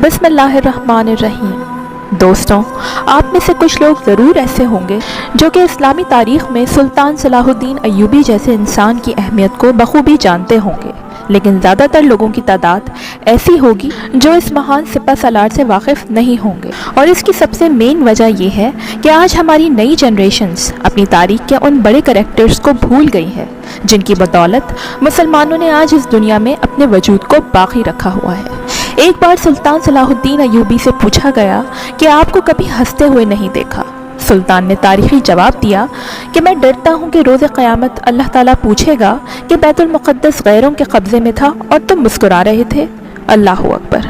बिस्मिल्लाहिर्रहमानिर्रहीम। दोस्तों, आप में से कुछ लोग ज़रूर ऐसे होंगे जो कि इस्लामी तारीख़ में सुल्तान सलाहुद्दीन अय्यूबी जैसे इंसान की अहमियत को बखूबी जानते होंगे, लेकिन ज़्यादातर लोगों की तादाद ऐसी होगी जो इस महान सिपह सालार से वाकिफ़ नहीं होंगे। और इसकी सबसे मेन वजह यह है कि आज हमारी नई जनरेशन्स अपनी तारीख़ के उन बड़े करैक्टर्स को भूल गई है जिनकी बदौलत मुसलमानों ने आज इस दुनिया में अपने वजूद को बाकी रखा हुआ है। एक बार सुल्तान सलाहुद्दीन अय्यूबी से पूछा गया कि आपको कभी हंसते हुए नहीं देखा। सुल्तान ने तारीखी जवाब दिया कि मैं डरता हूँ कि रोज़े क़यामत अल्लाह ताला पूछेगा कि बैतुल मुक़द्दस गैरों के कब्ज़े में था और तुम मुस्कुरा रहे थे। अल्लाहु अकबर।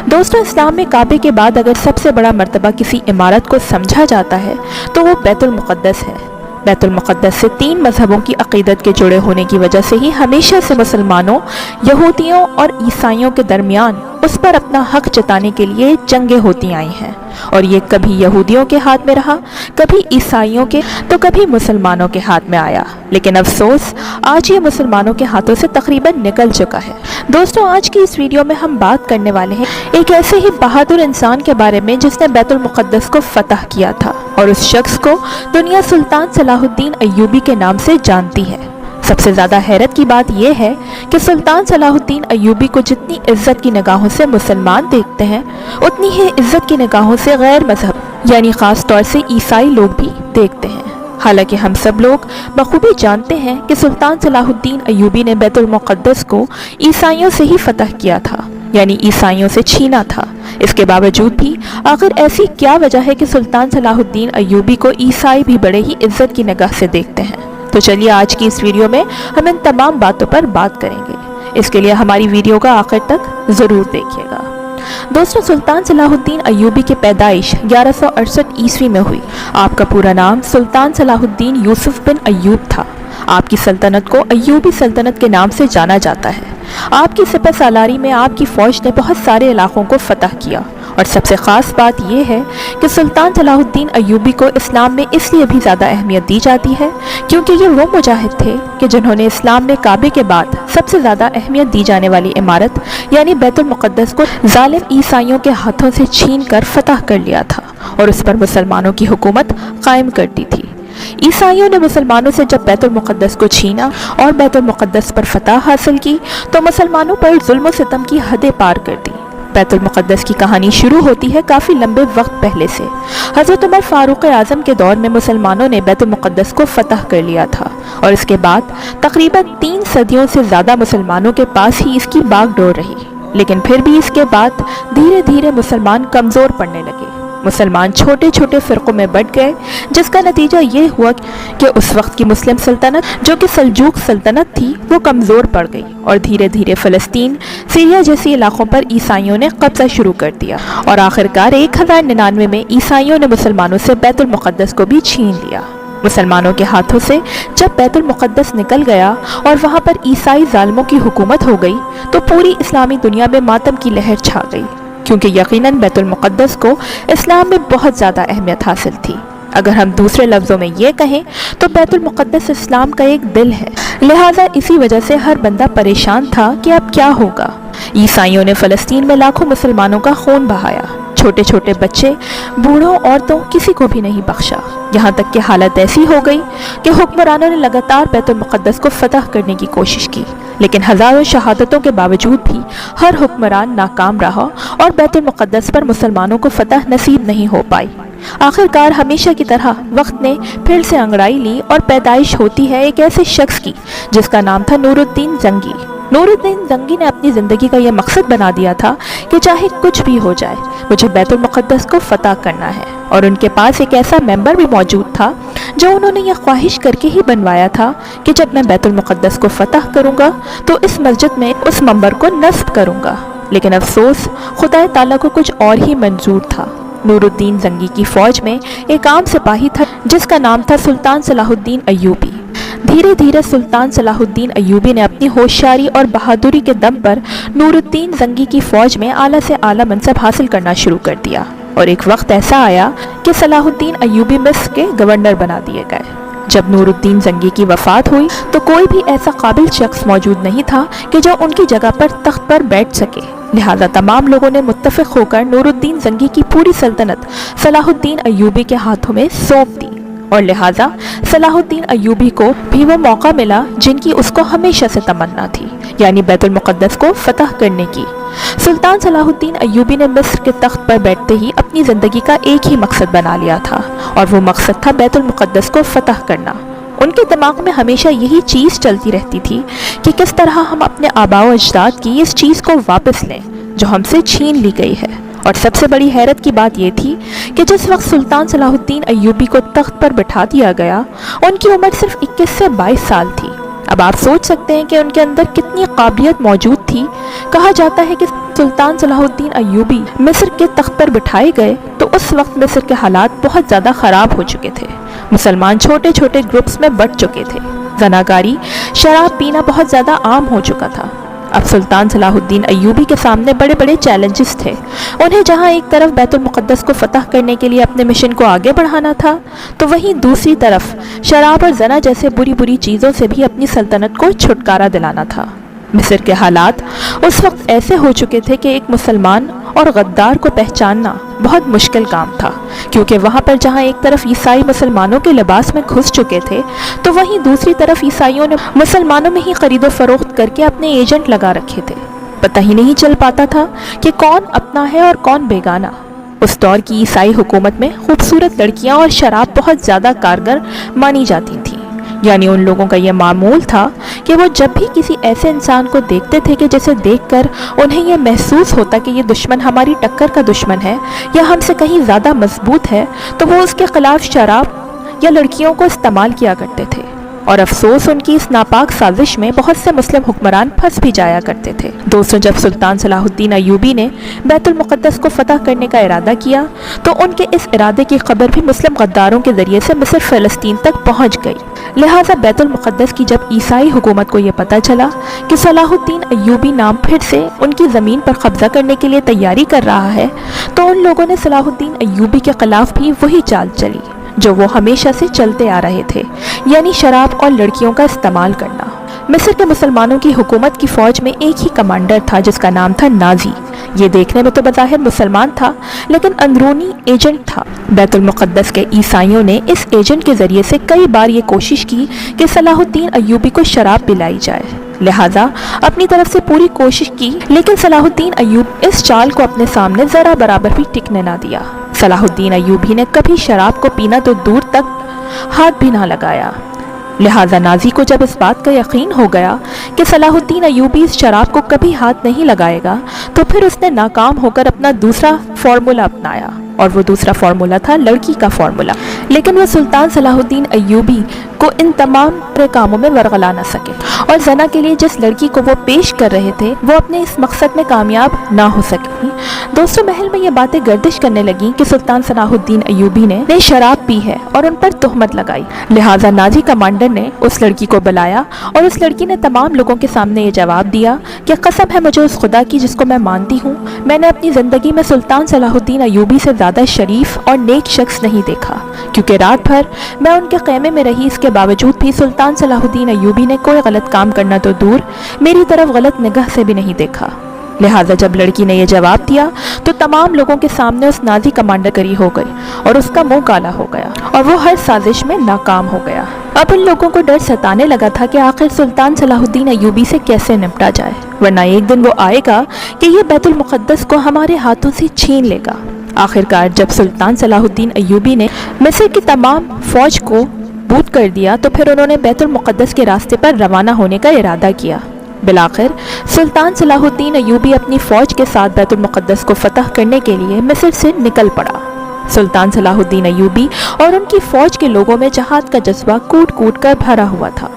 दोस्तों, इस्लाम में काबे के बाद अगर सबसे बड़ा मर्तबा किसी इमारत को समझा जाता है तो वो बैतुल मुक़द्दस है। बैतुल मुक़द्दस से 3 मज़हबों की अक़ीदत के जुड़े होने की वजह से ही हमेशा से मुसलमानों, यहूदियों और ईसाइयों के दरमियान उस पर अपना हक जताने के लिए जंगें होती आई हैं, और ये कभी यहूदियों के हाथ में रहा, कभी ईसाइयों के, तो कभी मुसलमानों के हाथ में आया। लेकिन अफसोस आज ये मुसलमानों के हाथों से तकरीबन निकल चुका है। दोस्तों, आज की इस वीडियो में हम बात करने वाले हैं एक ऐसे ही बहादुर इंसान के बारे में जिसने बैतुल मुक़द्दस को फतह किया था, और उस शख्स को दुनिया सुल्तान सलाहुद्दीन अय्यूबी के नाम से जानती है। सबसे ज़्यादा हैरत की बात यह है कि सुल्तान सलाहुद्दीन अय्यूबी को जितनी इज्जत की निगाहों से मुसलमान देखते हैं, उतनी ही इज्जत की निगाहों से गैर मजहब यानी ख़ास तौर से ईसाई लोग भी देखते हैं। हालांकि हम सब लोग बखूबी जानते हैं कि सुल्तान सलाहुद्दीन अय्यूबी ने बैतुल मुक़द्दस को ईसाइयों से ही फतह किया था, यानी ईसाइयों से छीना था। इसके बावजूद भी आखिर ऐसी क्या वजह है कि सुल्तान सलाहुद्दीन अय्यूबी को ईसाई भी बड़े ही इज्जत की निगाह से देखते हैं? तो चलिए आज की इस वीडियो में हम इन तमाम बातों पर बात करेंगे। इसके लिए हमारी वीडियो का आखिर तक ज़रूर देखिएगा। दोस्तों, सुल्तान सलाहुद्दीन अय्यूबी की पैदाइश 1168 ईस्वी में हुई। आपका पूरा नाम सुल्तान सलाहुद्दीन यूसुफ बिन अय्यूब था। आपकी सल्तनत को अय्यूबी सल्तनत के नाम से जाना जाता है। आपकी सिपह सालारी में आपकी फ़ौज ने बहुत सारे इलाकों को फतह किया, और सबसे ख़ास बात यह है कि सुल्तान सलाहुद्दीन अय्यूबी को इस्लाम में इसलिए भी ज़्यादा अहमियत दी जाती है क्योंकि ये वो मुजाहिद थे कि जिन्होंने इस्लाम में काबे के बाद सबसे ज़्यादा अहमियत दी जाने वाली इमारत यानी बैतुल मुक़द्दस को जालिम ईसाइयों के हाथों से छीन कर फतह कर लिया था और उस पर मुसलमानों की हुकूमत कायम कर दी थी। ईसाइयों ने मुसलमानों से जब बैतुल मुक़द्दस को छीना और बैतुल मुक़द्दस पर फतह हासिल की तो मुसलमानों पर जुल्म सितम की हदें पार कर दी। बैतुल मुक़द्दस की कहानी शुरू होती है काफ़ी लंबे वक्त पहले से। हज़रत उमर फ़ारूक आज़म के दौर में मुसलमानों ने बैतुल मुक़द्दस को फतह कर लिया था, और इसके बाद तकरीबन 3 सदियों से ज़्यादा मुसलमानों के पास ही इसकी बागडोर रही। लेकिन फिर भी इसके बाद धीरे धीरे मुसलमान कमज़ोर पड़ने लगे। मुसलमान छोटे छोटे फ़िरक़ों में बँट गए, जिसका नतीजा ये हुआ कि उस वक्त की मुस्लिम सल्तनत जो कि सल्जूक सल्तनत थी वो कमज़ोर पड़ गई, और धीरे धीरे फ़लस्तीन, सीरिया जैसे इलाक़ों पर ईसाइयों ने कब्ज़ा शुरू कर दिया, और आखिरकार 1099 में ईसाइयों ने मुसलमानों से बैतुल मुक़द्दस को भी छीन लिया। मुसलमानों के हाथों से जब बैतुल मुक़द्दस निकल गया और वहाँ पर ईसाई ज़ालिमों की हुकूमत हो गई तो पूरी इस्लामी दुनिया में मातम की लहर छा गई, क्योंकि यकीनन बैतुल मुक़द्दस को इस्लाम में बहुत ज़्यादा अहमियत हासिल थी। अगर हम दूसरे लफ्ज़ों में ये कहें तो बैतुल मुक़द्दस इस्लाम का एक दिल है। लिहाजा इसी वजह से हर बंदा परेशान था कि अब क्या होगा। ईसाइयों ने फ़लस्तीन में लाखों मुसलमानों का खून बहाया। छोटे छोटे बच्चे, बूढ़ों, औरतों, किसी को भी नहीं बख्शा। यहाँ तक कि हालत ऐसी हो गई कि हुक्मरानों ने लगातार बैतुल मुक़द्दस को फतह करने की कोशिश की, लेकिन हज़ारों शहादतों के बावजूद भी हर हुक्मरान नाकाम रहा और बैतुल मुक़द्दस पर मुसलमानों को फतह नसीब नहीं हो पाई। आखिरकार हमेशा की तरह वक्त ने फिर से अंगड़ाई ली और पैदाइश होती है एक ऐसे शख्स की जिसका नाम था नूरुद्दीन ज़ंगी। नूरुद्दीन ज़ंगी ने अपनी ज़िंदगी का यह मकसद बना दिया था कि चाहे कुछ भी हो जाए मुझे बैतुल मुक़द्दस को फतह करना है, और उनके पास एक ऐसा मेंबर भी मौजूद था जो उन्होंने यह ख्वाहिश करके ही बनवाया था कि जब मैं बैतुल मुक़द्दस को फतह करूँगा तो इस मस्जिद में उस मेंबर को नस्ब करूँगा। लेकिन अफसोस खुदा ताला को कुछ और ही मंजूर था। नूरुद्दीन ज़ंगी की फ़ौज में एक आम सिपाही था जिसका नाम था सुल्तान सलाहुद्दीन अय्यूबी। धीरे धीरे सुल्तान सलाहुद्दीन अय्यूबी ने अपनी होशियारी और बहादुरी के दम पर नूरुद्दीन ज़ंगी की फ़ौज में आला से आला मनसब हासिल करना शुरू कर दिया, और एक वक्त ऐसा आया कि सलाहुद्दीन अय्यूबी मिस्र के गवर्नर बना दिए गए। जब नूरुद्दीन ज़ंगी की वफ़ात हुई तो कोई भी ऐसा काबिल शख्स मौजूद नहीं था कि जो उनकी जगह पर तख्त पर बैठ सके। लिहाजा तमाम लोगों ने मुत्तफ़िक़ होकर नूरुद्दीन जंगी की पूरी सल्तनत सलाहुद्दीन अय्यूबी के हाथों में सौंप दी और लिहाजा सलाहुद्दीन अय्यूबी को भी वो मौका मिला जिनकी उसको हमेशा से तमन्ना थी, यानी बैतुल मुक़द्दस को फतह करने की। सुल्तान सलाहुद्दीन अय्यूबी ने मिस्र के तख्त पर बैठते ही अपनी ज़िंदगी का एक ही मकसद बना लिया था और वो मकसद था बैतुल मुक़द्दस को फतह करना। उनके दिमाग में हमेशा यही चीज़ चलती रहती थी कि किस तरह हम अपने आबाओ अजदाद की इस चीज़ को वापस लें जो हमसे छीन ली गई है। और सबसे बड़ी हैरत की बात यह थी कि जिस वक्त सुल्तान सलाहुद्दीन अय्यूबी को तख्त पर बिठा दिया गया उनकी उम्र सिर्फ 21 से 22 साल थी। अब आप सोच सकते हैं कि उनके अंदर कितनी काबिलियत मौजूद थी। कहा जाता है कि सुल्तान सलाहुद्दीन अय्यूबी मिस्र के तख्त पर बिठाए गए तो उस वक्त मिस्र के हालात बहुत ज़्यादा ख़राब हो चुके थे। मुसलमान छोटे छोटे ग्रुप्स में बंट चुके थे, ज़नाकारी, शराब पीना बहुत ज़्यादा आम हो चुका था। अब सुल्तान सलाहुद्दीन अय्यूबी के सामने बड़े बड़े चैलेंजेस थे। उन्हें जहां एक तरफ बैतुल मुक़द्दस को फतह करने के लिए अपने मिशन को आगे बढ़ाना था तो वहीं दूसरी तरफ शराब और जना जैसे बुरी बुरी चीज़ों से भी अपनी सल्तनत को छुटकारा दिलाना था। मिस्र के हालात उस वक्त ऐसे हो चुके थे कि एक मुसलमान और गद्दार को पहचानना बहुत मुश्किल काम था, क्योंकि वहाँ पर जहाँ एक तरफ ईसाई मुसलमानों के लिबास में घुस चुके थे तो वहीं दूसरी तरफ ईसाइयों ने मुसलमानों में ही खरीदो फरोख्त करके अपने एजेंट लगा रखे थे। पता ही नहीं चल पाता था कि कौन अपना है और कौन बेगाना। उस दौर की ईसाई हुकूमत में खूबसूरत लड़कियाँ और शराब बहुत ज़्यादा कारगर मानी जाती थी, यानी उन लोगों का यह मामूल था कि वो जब भी किसी ऐसे इंसान को देखते थे कि जिसे देखकर उन्हें यह महसूस होता कि ये दुश्मन हमारी टक्कर का दुश्मन है या हमसे कहीं ज़्यादा मजबूत है, तो वो उसके खिलाफ शराब या लड़कियों को इस्तेमाल किया करते थे। और अफसोस उनकी इस नापाक साजिश में बहुत से मुस्लिम हुक्मरान फंस भी जाया करते थे। दोस्तों, जब सुल्तान सलाहुद्दीन अय्यूबी ने बैतुल मुक़द्दस को फतह करने का इरादा किया तो उनके इस इरादे की खबर भी मुस्लिम गद्दारों के ज़रिए से मिस्र फ़लस्तीन तक पहुँच गई। लिहाजा बैतुल मुक़द्दस की जब ईसाई हुकूमत को यह पता चला कि सलाहुद्दीन अय्यूबी नाम फिर से उनकी ज़मीन पर कब्ज़ा करने के लिए तैयारी कर रहा है तो उन लोगों ने सलाहुद्दीन अय्यूबी के ख़िलाफ़ भी वही चाल चली जो वो हमेशा से चलते आ रहे थे, यानी शराब और लड़कियों का इस्तेमाल करना। मिस्र के मुसलमानों की हुकूमत की फ़ौज में एक ही कमांडर था जिसका नाम था नाजी। ये देखने में तो बज़ाहिर मुसलमान था लेकिन अंदरूनी एजेंट था। बैतुल मुक़द्दस के ईसाइयों ने इस एजेंट के ज़रिए से कई बार ये कोशिश की कि सलाहुद्दीन अय्यूबी को शराब पिलाई जाए, लिहाजा अपनी तरफ से पूरी कोशिश की, लेकिन सलाहुद्दीन अय्यूब इस चाल को अपने सामने ज़रा बराबर भी टिकने ना दिया। सलाहुद्दीन अय्यूबी ने कभी शराब को पीना तो दूर तक हाथ भी ना लगाया। लिहाजा नाजी को जब इस बात का यकीन हो गया कि सलाहुद्दीन अय्यूबी इस शराब को कभी हाथ नहीं लगाएगा तो फिर उसने नाकाम होकर अपना दूसरा फार्मूला अपनाया और वो दूसरा फार्मूला था लड़की का फार्मूला। लेकिन वह सुल्तान सलाहुद्दीन अय्यूबी को इन तमाम कामों में वरगला न सके और जना के लिए जिस लड़की को वो पेश कर रहे थे वो अपने इस मकसद में कामयाब ना हो सकी। दोस्तों, महल में ये बातें गर्दिश करने लगी कि सुल्तान सलाहुद्दीन अय्यूबी ने शराब पी है और उन पर तुहमत लगाई। लिहाजा नाजी कमांडर ने उस लड़की को बुलाया और उस लड़की ने तमाम लोगों के सामने ये जवाब दिया कि कसम है मुझे उस खुदा की जिसको मैं मानती हूँ, मैंने अपनी ज़िंदगी में सुल्तान सलाहुद्दीन अय्यूबी से ज़्यादा शरीफ और नेक शख्स नहीं देखा, क्योंकि रात भर मैं उनके ख़ैमे में रही, इसके बावजूद भी सुल्तान सलाहुद्दीन अय्यूबी ने कोई गलत काम करना तो दूर मेरी तरफ गलत निगाह से भी नहीं देखा। लिहाजा जब लड़की ने यह जवाब दिया तो तमाम लोगों के सामने उस नाजी कमांडर करी हो गई और उसका मुंह काला हो गया और वो हर साजिश में नाकाम हो गया। अब उन लोगों को डर सताने लगा था कि आखिर सुल्तान सलाहुद्दीन अय्यूबी से कैसे निपटा जाए, वरना एक दिन वो आएगा कि ये बैतुल मुक़द्दस को हमारे हाथों से छीन लेगा। आखिरकार जब सुल्तान सलाहुद्दीन अय्यूबी ने मिस्र की तमाम फ़ौज को बूट कर दिया तो फिर उन्होंने बैतुल मुक़द्दस के रास्ते पर रवाना होने का इरादा किया। बिलाखिर सुल्तान सलाहुद्दीन अय्यूबी अपनी फ़ौज के साथ बैतुल मुक़द्दस को फ़तह करने के लिए मिस्र से निकल पड़ा। सुल्तान सलाहुद्दीन अय्यूबी और उनकी फ़ौज के लोगों में जहाद का जज्बा कूट कूट कर भरा हुआ था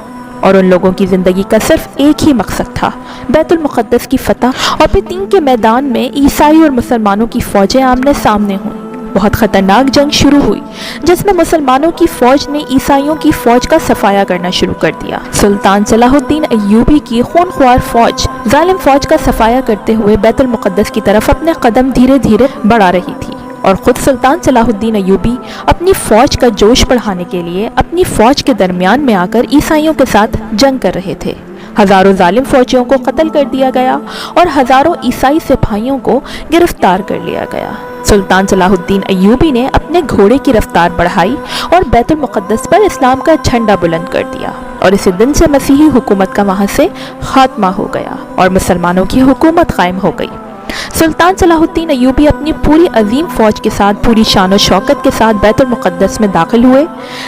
और उन लोगों की ज़िंदगी का सिर्फ एक ही मकसद था, बैतुल मुक़द्दस की फ़तह। और पितीन के मैदान में ईसाई और मुसलमानों की फ़ौजें आमने सामने हुईं। बहुत ख़तरनाक जंग शुरू हुई जिसमें मुसलमानों की फ़ौज ने ईसाइयों की फ़ौज का सफाया करना शुरू कर दिया। सुल्तान सलाहुद्दीन अय्यूबी की खूनख्वार फ़ौज जालिम फ़ौज का सफाया करते हुए बैतुल मुक़द्दस की तरफ अपने कदम धीरे धीरे बढ़ा रही थी और ख़ुद सुल्तान सलाहुद्दीन अय्यूबी अपनी फ़ौज का जोश बढ़ाने के लिए अपनी फ़ौज के दरमियान में आकर ईसाइयों के साथ जंग कर रहे थे। हज़ारों जालिम फौजियों को कत्ल कर दिया गया और हज़ारों ईसाई सिपाहियों को गिरफ्तार कर लिया गया। सुल्तान सलाहुद्दीन अय्यूबी ने अपने घोड़े की रफ्तार बढ़ाई और बैतुल मुक़द्दस पर इस्लाम का झंडा बुलंद कर दिया और इसी दिन से मसीही हुकूमत का वहाँ से खात्मा हो गया और मुसलमानों की हुकूमत कायम हो गई। सुल्तान सलाहुद्दीन अय्यूबी अपनी पूरी अजीम फ़ौज के साथ पूरी शान और शौकत के साथ बैतुल मुक़द्दस में दाखिल हुए।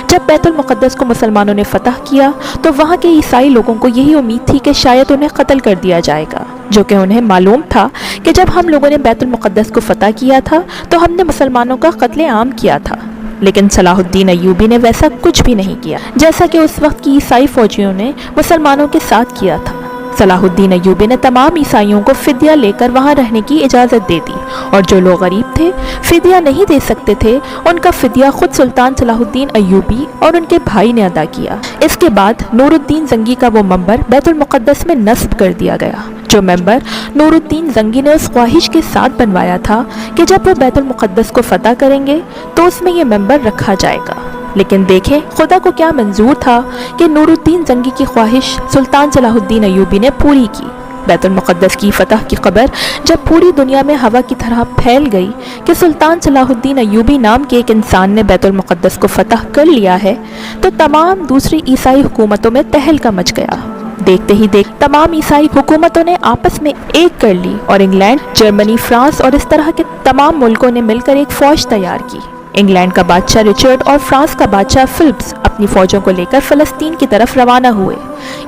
जब बैतुल मुक़द्दस को मुसलमानों ने फ़तह किया तो वहाँ के ईसाई लोगों को यही उम्मीद थी कि शायद उन्हें कत्ल कर दिया जाएगा, जो कि उन्हें मालूम था कि जब हम लोगों ने बैतुल मुक़द्दस को फ़तह किया था तो हमने मुसलमानों का कत्ले आम किया था। लेकिन सलाहुद्दीन अय्यूबी ने वैसा कुछ भी नहीं किया जैसा कि उस वक्त की ईसाई फ़ौजियों ने मुसलमानों के साथ किया था। सलाहुद्दीन अय्यूबी ने तमाम ईसाइयों को फ़िद्या लेकर वहाँ रहने की इजाज़त दे दी और जो लोग गरीब थे, फ़िद्या नहीं दे सकते थे, उनका फ़िद्या खुद सुल्तान सलाहुद्दीन अय्यूबी और उनके भाई ने अदा किया। इसके बाद नूरुद्दीन ज़ंगी का वो मंबर बैतुल मुक़द्दस में नस्ब कर दिया गया, जो मेंबर नूरुद्दीन ज़ंगी ने उस ख्वाहिश के साथ बनवाया था कि जब वो बैतुल मुक़द्दस को फ़तह करेंगे तो उसमें ये मेंबर रखा जाएगा। लेकिन देखें खुदा को क्या मंजूर था कि नूरुद्दीन ज़ंगी की ख्वाहिश सुल्तान सलाहुद्दीन अय्यूबी ने पूरी की। बैतुल मुक़द्दस की फ़तह की खबर जब पूरी दुनिया में हवा की तरह फैल गई कि सुल्तान सलाहुद्दीन अय्यूबी नाम के एक इंसान ने बैतुल मुक़द्दस को फ़तह कर लिया है, तो तमाम दूसरी ईसाई हुकूमतों में तहलका मच गया। देखते ही देख तमाम ईसाई हुकूमतों ने आपस में एक कर ली और इंग्लैंड, जर्मनी, फ्रांस और इस तरह के तमाम मुल्कों ने मिलकर एक फ़ौज तैयार की। इंग्लैंड का बादशाह रिचर्ड और फ्रांस का बादशाह फिलिप्स अपनी फ़ौजों को लेकर फ़लस्तीन की तरफ रवाना हुए।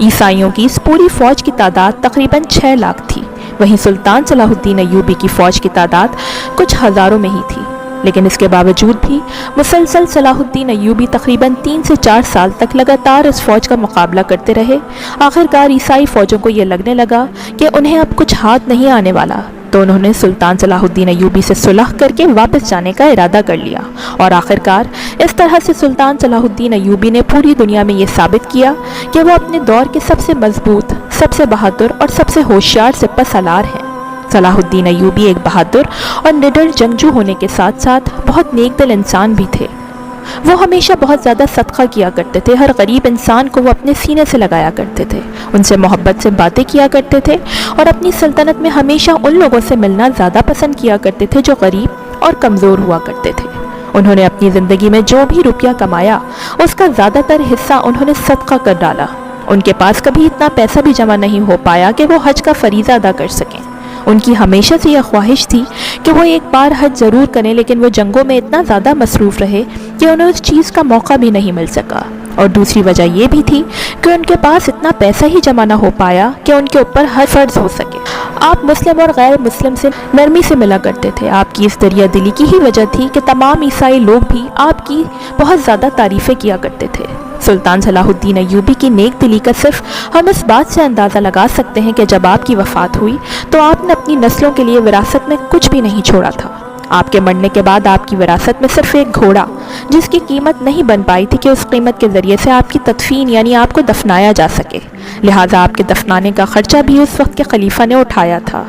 ईसाइयों की इस पूरी फ़ौज की तादाद तकरीबन 6 लाख थी। वहीं सुल्तान सलाहुद्दीन अय्यूबी की फ़ौज की तादाद कुछ हज़ारों में ही थी। लेकिन इसके बावजूद भी मुसलसल सलाहुद्दीन अय्यूबी तकरीबन 3 से 4 साल तक लगातार इस फ़ौज का मुकाबला करते रहे। आखिरकार ईसाई फ़ौजों को ये लगने लगा कि उन्हें अब कुछ हाथ नहीं आने वाला, तो उन्होंने सुल्तान सलाहुद्दीन अय्यूबी से सुलह करके वापस जाने का इरादा कर लिया और आखिरकार इस तरह से सुल्तान सलाहुद्दीन अय्यूबी ने पूरी दुनिया में ये साबित किया कि वो अपने दौर के सबसे मजबूत, सबसे बहादुर और सबसे होशियार सिपह सालार हैं। सलाहुद्दीन अय्यूबी एक बहादुर और निडर जंगजू होने के साथ साथ बहुत नेक दिल इंसान भी थे। वो हमेशा बहुत ज़्यादा सदका किया करते थे। हर गरीब इंसान को वो अपने सीने से लगाया करते थे, उनसे मोहब्बत से बातें किया करते थे और अपनी सल्तनत में हमेशा उन लोगों से मिलना ज़्यादा पसंद किया करते थे जो गरीब और कमज़ोर हुआ करते थे। उन्होंने अपनी ज़िंदगी में जो भी रुपया कमाया उसका ज़्यादातर हिस्सा उन्होंने सदका कर डाला। उनके पास कभी इतना पैसा भी जमा नहीं हो पाया कि वो हज का फ़रीज़ा अदा कर सकें। उनकी हमेशा से यह ख्वाहिश थी कि वो एक बार हज ज़रूर करें, लेकिन वो जंगों में इतना ज़्यादा मसरूफ़ रहे कि उन्हें उस चीज़ का मौका भी नहीं मिल सका। और दूसरी वजह ये भी थी कि उनके पास इतना पैसा ही जमा ना हो पाया कि उनके ऊपर हज फ़र्ज़ हो सके। आप मुस्लिम और गैर मुस्लिम से नरमी से मिला करते थे। आपकी इस दरिया दिली की ही वजह थी कि तमाम ईसाई लोग भी आपकी बहुत ज़्यादा तारीफ़ें किया करते थे। सुल्तान सलाहुद्दीन अय्यूबी की नेक दिली का सिर्फ हम इस बात से अंदाज़ा लगा सकते हैं कि जब आपकी वफ़ात हुई तो आपने अपनी नस्लों के लिए विरासत में कुछ भी नहीं छोड़ा था। आपके मरने के बाद आपकी विरासत में सिर्फ एक घोड़ा, जिसकी कीमत नहीं बन पाई थी कि उस कीमत के ज़रिए से आपकी तदफीन यानी आपको दफनाया जा सके। लिहाजा आपके दफनाने का ख़र्चा भी उस वक्त के खलीफा ने उठाया था।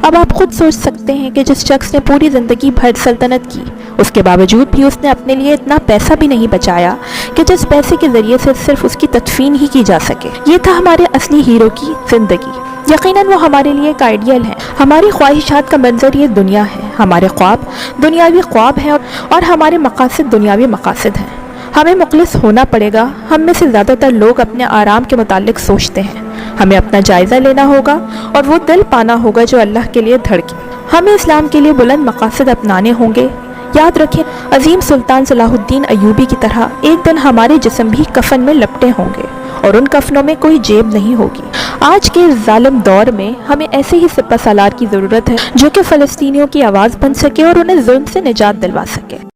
अब आप खुद सोच सकते हैं कि जिस शख्स ने पूरी ज़िंदगी भर सल्तनत की, उसके बावजूद भी उसने अपने लिए इतना पैसा भी नहीं बचाया कि जिस पैसे के ज़रिए से सिर्फ उसकी तदफीन ही की जा सके। ये था हमारे असली हीरो की ज़िंदगी। यकीनन वो हमारे लिए एक आइडियल है। हमारी ख्वाहिशात का मंजर ये दुनिया है, हमारे ख्वाब दुनियावी ख्वाब हैं और हमारे मकासद दुनियावी मकासद हैं। हमें मुखलिस होना पड़ेगा। हम में से ज़्यादातर लोग अपने आराम के मुतालिक सोचते हैं। हमें अपना जायज़ा लेना होगा और वो दिल पाना होगा जो अल्लाह के लिए धड़के। हमें इस्लाम के लिए बुलंद मकासद अपनाने होंगे। याद रखें, अजीम सुल्तान सलाहुद्दीन अय्यूबी की तरह एक दिन हमारे जिस्म भी कफन में लपटे होंगे और उन कफनों में कोई जेब नहीं होगी। आज के इस जालिम दौर में हमें ऐसे ही सिपह सालार की ज़रूरत है जो कि फ़लस्तीनियों की आवाज़ बन सके और उन्हें जुल्म से निजात दिलवा सके।